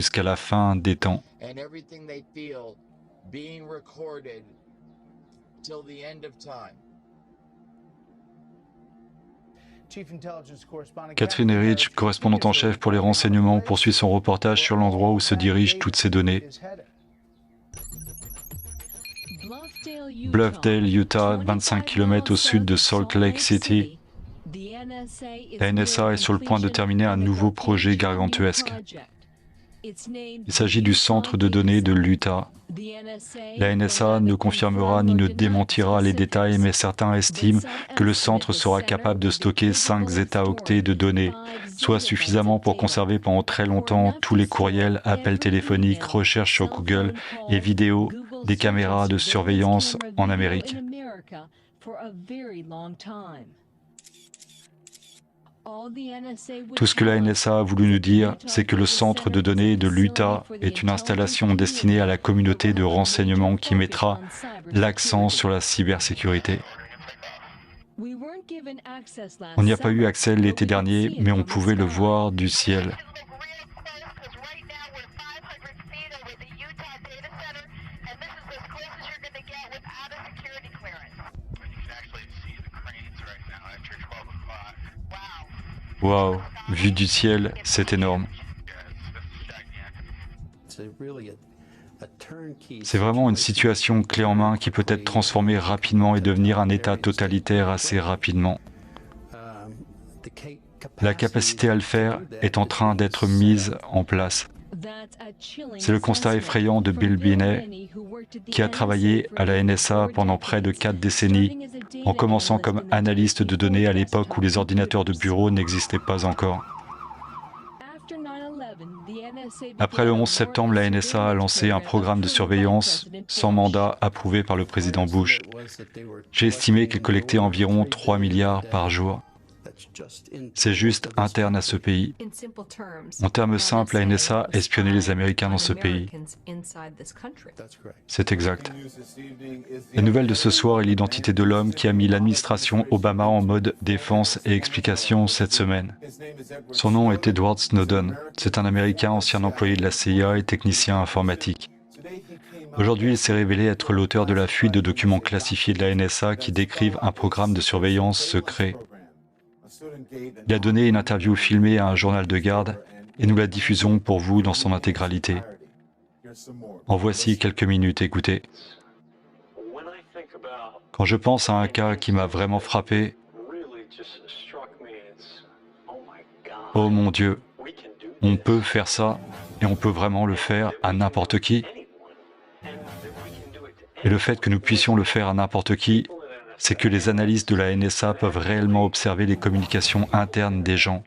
jusqu'à la fin des temps. and everything they feel being recorded till the end of time. Catherine Herridge, correspondante en chef pour les renseignements, poursuit son reportage sur l'endroit où se dirigent toutes ces données. Bluffdale, Utah, 25 km au sud de Salt Lake City. La NSA est sur le point de terminer un nouveau projet gargantuesque. Il s'agit du centre de données de l'Utah. La NSA ne confirmera ni ne démentira les détails, mais certains estiment que le centre sera capable de stocker 5 zeta-octets de données, soit suffisamment pour conserver pendant très longtemps tous les courriels, appels téléphoniques, recherches sur Google et vidéos des caméras de surveillance en Amérique. Tout ce que la NSA a voulu nous dire, c'est que le centre de données de l'Utah est une installation destinée à la communauté de renseignement qui mettra l'accent sur la cybersécurité. On n'y a pas eu accès l'été dernier, mais on pouvait le voir du ciel. Waouh, vue du ciel, c'est énorme. C'est vraiment une situation clé en main qui peut être transformée rapidement et devenir un État totalitaire assez rapidement. La capacité à le faire est en train d'être mise en place. C'est le constat effrayant de Bill Binney, qui a travaillé à la NSA pendant près de 4 décennies, en commençant comme analyste de données à l'époque où les ordinateurs de bureau n'existaient pas encore. Après le 11 septembre, la NSA a lancé un programme de surveillance sans mandat approuvé par le président Bush. J'ai estimé qu'il collectait environ 3 milliards par jour. C'est juste interne à ce pays. En termes simples, la NSA espionnait les Américains dans ce pays. C'est exact. La nouvelle de ce soir est l'identité de l'homme qui a mis l'administration Obama en mode défense et explication cette semaine. Son nom est Edward Snowden. C'est un Américain, ancien employé de la CIA et technicien informatique. Aujourd'hui, il s'est révélé être l'auteur de la fuite de documents classifiés de la NSA qui décrivent un programme de surveillance secret. Il a donné une interview filmée à un journal de garde et nous la diffusons pour vous dans son intégralité. En voici quelques minutes, écoutez. Quand je pense à un cas qui m'a vraiment frappé, oh mon Dieu, on peut faire ça et on peut vraiment le faire à n'importe qui. Et le fait que nous puissions le faire à n'importe qui, c'est que les analystes de la NSA peuvent réellement observer les communications internes des gens,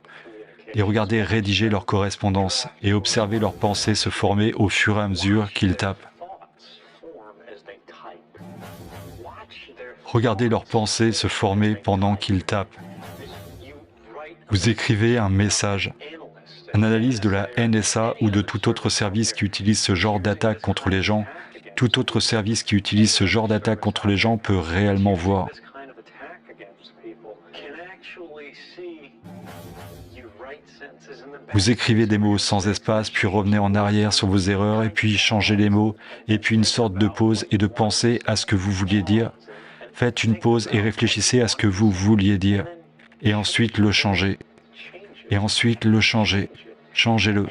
et regarder rédiger leur correspondance et observer leurs pensées se former au fur et à mesure qu'ils tapent. Regardez leurs pensées se former pendant qu'ils tapent. Vous écrivez un message. Un analyste de la NSA ou de tout autre service qui utilise ce genre d'attaque contre les gens, tout autre service qui utilise ce genre d'attaque contre les gens peut réellement voir. Vous écrivez des mots sans espace, puis revenez en arrière sur vos erreurs, et puis changez les mots, et puis une sorte de pause et de pensée à ce que vous vouliez dire. Faites une pause et réfléchissez à ce que vous vouliez dire, et ensuite le changez, et ensuite le changez. Changez-le.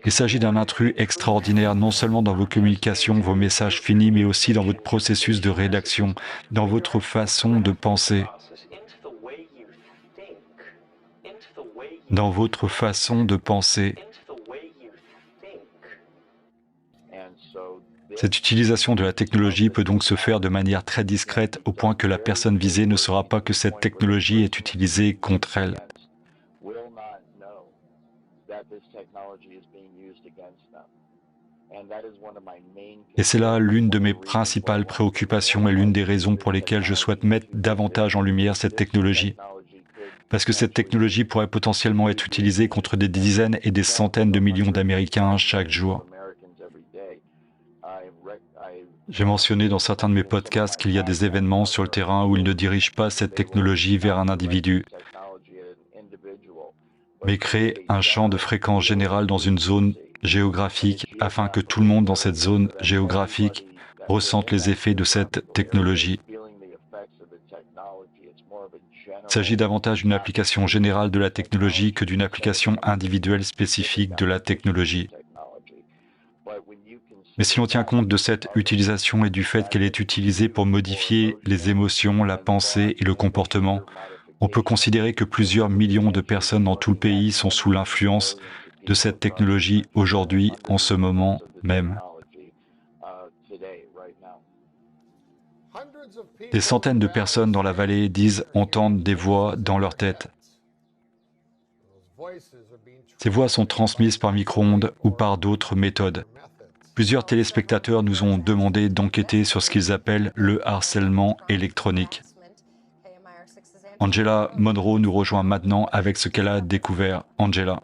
Il s'agit d'un intrus extraordinaire, non seulement dans vos communications, vos messages finis, mais aussi dans votre processus de rédaction, dans votre façon de penser. Dans votre façon de penser. Cette utilisation de la technologie peut donc se faire de manière très discrète, au point que la personne visée ne saura pas que cette technologie est utilisée contre elle. Et c'est là l'une de mes principales préoccupations et l'une des raisons pour lesquelles je souhaite mettre davantage en lumière cette technologie. Parce que cette technologie pourrait potentiellement être utilisée contre des dizaines et des centaines de millions d'Américains chaque jour. J'ai mentionné dans certains de mes podcasts qu'il y a des événements sur le terrain où ils ne dirigent pas cette technologie vers un individu, mais créent un champ de fréquence général dans une zone géographique afin que tout le monde dans cette zone géographique ressente les effets de cette technologie. Il s'agit davantage d'une application générale de la technologie que d'une application individuelle spécifique de la technologie. Mais si l'on tient compte de cette utilisation et du fait qu'elle est utilisée pour modifier les émotions, la pensée et le comportement, on peut considérer que plusieurs millions de personnes dans tout le pays sont sous l'influence de cette technologie aujourd'hui, en ce moment même. Des centaines de personnes dans la vallée disent entendre des voix dans leur tête. Ces voix sont transmises par micro-ondes ou par d'autres méthodes. Plusieurs téléspectateurs nous ont demandé d'enquêter sur ce qu'ils appellent le harcèlement électronique. Angela Monroe nous rejoint maintenant avec ce qu'elle a découvert. Angela.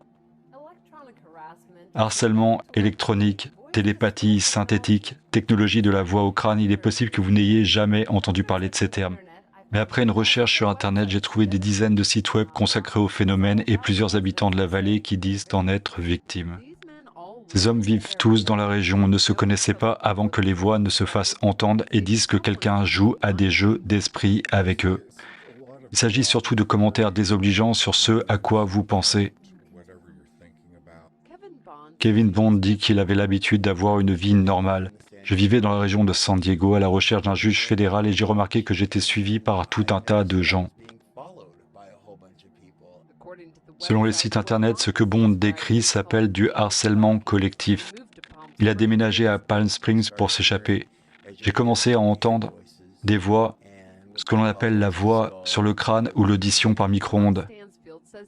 Harcèlement électronique, télépathie synthétique, technologie de la voix au crâne, il est possible que vous n'ayez jamais entendu parler de ces termes. Mais après une recherche sur Internet, j'ai trouvé des dizaines de sites web consacrés au phénomène et plusieurs habitants de la vallée qui disent en être victimes. Ces hommes vivent tous dans la région, ne se connaissaient pas avant que les voix ne se fassent entendre et disent que quelqu'un joue à des jeux d'esprit avec eux. Il s'agit surtout de commentaires désobligeants sur ce à quoi vous pensez. Kevin Bond dit qu'il avait l'habitude d'avoir une vie normale. Je vivais dans la région de San Diego à la recherche d'un juge fédéral et j'ai remarqué que j'étais suivi par tout un tas de gens. Selon les sites internet, ce que Bond décrit s'appelle du harcèlement collectif. Il a déménagé à Palm Springs pour s'échapper. J'ai commencé à entendre des voix, ce que l'on appelle la voix sur le crâne ou l'audition par micro-ondes.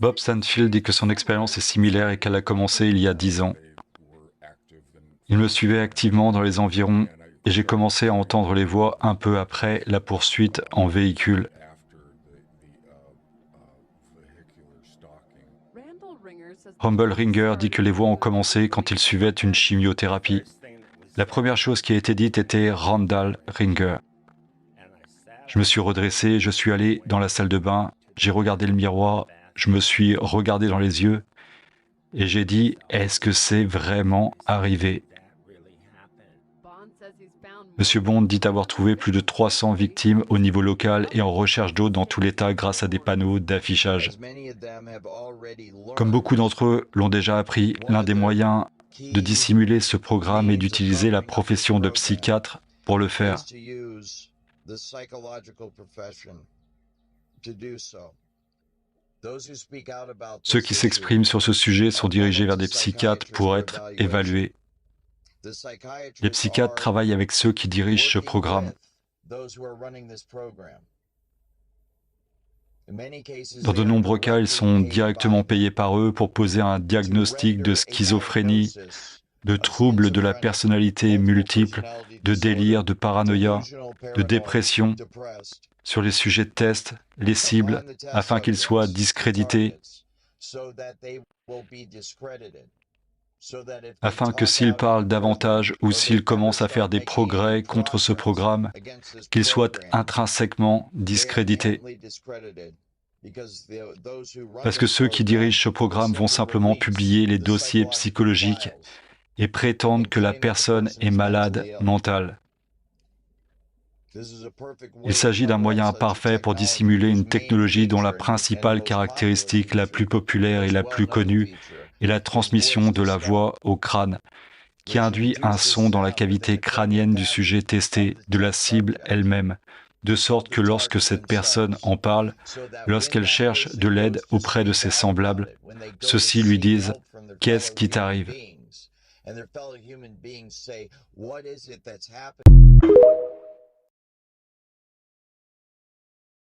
Bob Stanfield dit que son expérience est similaire et qu'elle a commencé il y a 10 ans. Il me suivait activement dans les environs et j'ai commencé à entendre les voix un peu après la poursuite en véhicule. Rumble Ringer dit que les voix ont commencé quand il suivait une chimiothérapie. La première chose qui a été dite était Randall Ringer. Je me suis redressé, je suis allé dans la salle de bain, j'ai regardé le miroir, je me suis regardé dans les yeux et j'ai dit « Est-ce que c'est vraiment arrivé ?» Monsieur Bond dit avoir trouvé plus de 300 victimes au niveau local et en recherche d'autres dans tout l'État grâce à des panneaux d'affichage. Comme beaucoup d'entre eux l'ont déjà appris, l'un des moyens de dissimuler ce programme est d'utiliser la profession de psychiatre pour le faire. Ceux qui s'expriment sur ce sujet sont dirigés vers des psychiatres pour être évalués. Les psychiatres travaillent avec ceux qui dirigent ce programme. Dans de nombreux cas, ils sont directement payés par eux pour poser un diagnostic de schizophrénie, de troubles de la personnalité multiple, de délire, de paranoïa, de dépression, sur les sujets de test, les cibles, afin qu'ils soient discrédités, afin que s'ils parlent davantage ou s'ils commencent à faire des progrès contre ce programme, qu'ils soient intrinsèquement discrédités. Parce que ceux qui dirigent ce programme vont simplement publier les dossiers psychologiques et prétendre que la personne est malade mentale. Il s'agit d'un moyen parfait pour dissimuler une technologie dont la principale caractéristique, la plus populaire et la plus connue, est la transmission de la voix au crâne, qui induit un son dans la cavité crânienne du sujet testé, de la cible elle-même, de sorte que lorsque cette personne en parle, lorsqu'elle cherche de l'aide auprès de ses semblables, ceux-ci lui disent « Qu'est-ce qui t'arrive ?»